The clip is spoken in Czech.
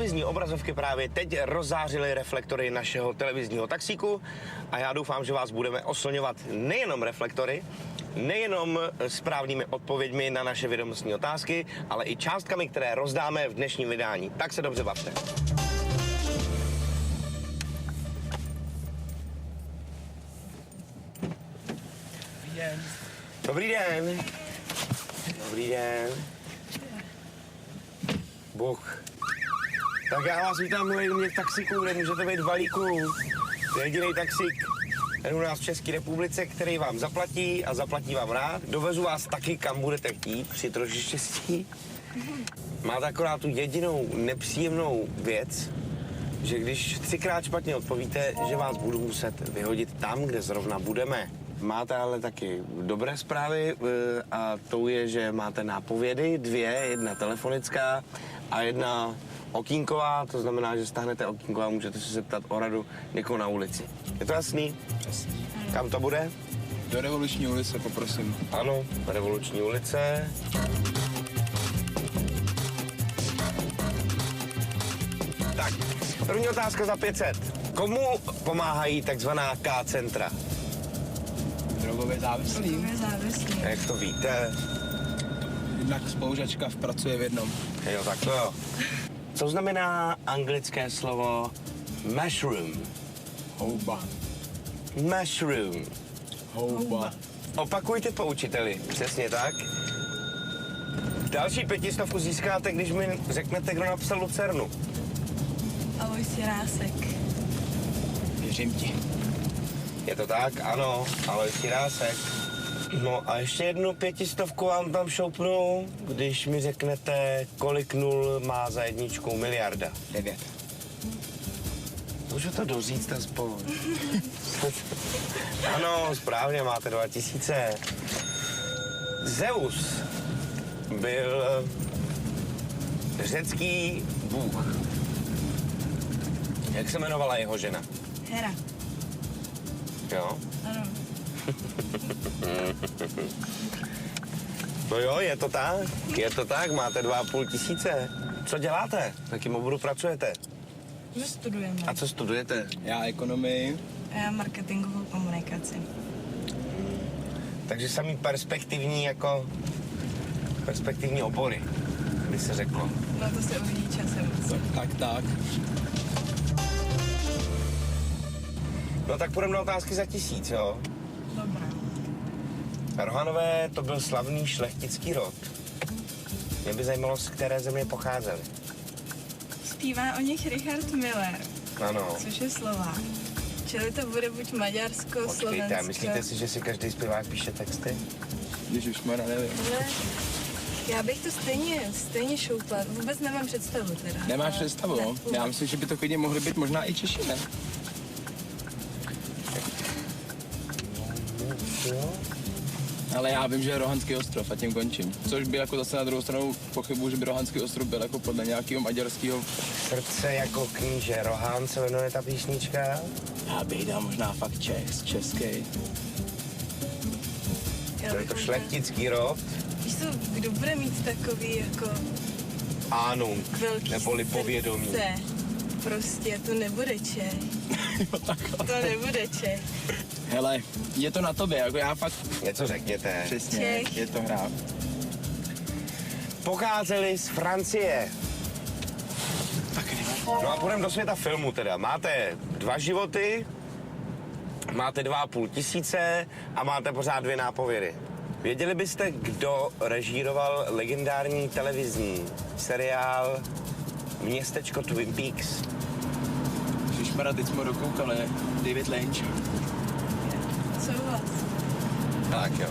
televizní obrazovky právě teď rozzářily reflektory našeho televizního taxíku a já doufám, že vás budeme oslňovat nejenom reflektory, nejenom správnými odpověďmi na naše vědomostní otázky, ale i částkami, které rozdáme v dnešním vydání. Tak se dobře bavte. Dobrý den. Dobrý den. Bůh. Tak já vás vítám mě v taxíku, kde můžete být v balíku. To je jediný taxík u nás v České republice, který vám zaplatí a zaplatí vám rád. Dovezu vás taky, kam budete chtít, při troši štěstí. Máte akorát tu jedinou nepříjemnou věc, že když 3krát špatně odpovíte, že vás budu muset vyhodit tam, kde zrovna budeme. Máte ale taky dobré zprávy a tou je, že máte nápovědy, 2, jedna telefonická a jedna okýnková, to znamená, že stáhnete okýnko a můžete se zeptat o radu někoho na ulici. Je to jasný? Přesně. Kam to bude? Do Revoluční ulice, poprosím. Ano, Revoluční ulice. Tak, první otázka za 500. Komu pomáhají takzvaná K-centra? Drogově závislý. Jak to víte? Jednak spolužačka pracuje v jednom. Jo, tak to jo. Co znamená anglické slovo mushroom? Houba. Mushroom. Houba. Opakujte po učiteli, přesně tak. Další 500 získáte, když mi řeknete, kdo napsal Lucernu. Alois Jirásek. Věřím ti. Je to tak? Ano, Alois Jirásek. No a ještě jednu 500 vám tam šoupnu, když mi řeknete, kolik nul má za jedničkou miliarda. 9. Můžu to doříct aspoň. Ano, správně, máte 2000. Zeus byl řecký bůh. Jak se jmenovala jeho žena? Hera. Jo? Ano. No jo, je to tak, máte 2500. Co děláte? V jakém oboru pracujete? Že studujeme. A co studujete? Já ekonomii. A já marketingovou komunikaci. Takže samý perspektivní obory, by se řeklo. No to se uvidí časem. Tak. No tak půjdeme na otázky za 1000, jo? Dobrá. Rohanové to byl slavný šlechtický rod. Mě by zajímalo, z které země pocházeli. Zpívá o nich Richard Miller, Ano. což je Slovák. Čili to bude buď Maďarsko, Počkejte, Slovensko. a myslíte si, že si každý zpěvák píše texty? Ježišmarja, nevím. Ale já bych to stejně šoupla. Vůbec nemám představu teda. Nemáš představu, no? Ne, Já myslím, že by to klidně mohly být možná i Češi, ne? Jo. Ale já vím, že je Rohanský ostrov a tím končím. Což by jako zase na druhou stranu pochybuju, že by Rohanský ostrov byl jako podle nějakého maďarského. Srdce jako kníže Rohan se jmenuje ta písnička. Já bych dal možná fakt český. To je to šlechtický rod. Víš co, kdo bude mít takový jako Ánung, velký neboli povědomí. srdce? Prostě to nebude Čech. To nebude Čech. Hele, je to na tobě, jako já fakt... Něco řekněte. Přesně, Čech. je to hra. Pocházeli z Francie. Tak No a půjdeme do světa filmu teda. Máte 2 životy, máte 2500 a máte pořád 2 nápovědy. Věděli byste, kdo režíroval legendární televizní seriál Městečko Twin Peaks? Ježišmarja, teď jsme dokoukali, David Lynch. Souhlas. Tak jo.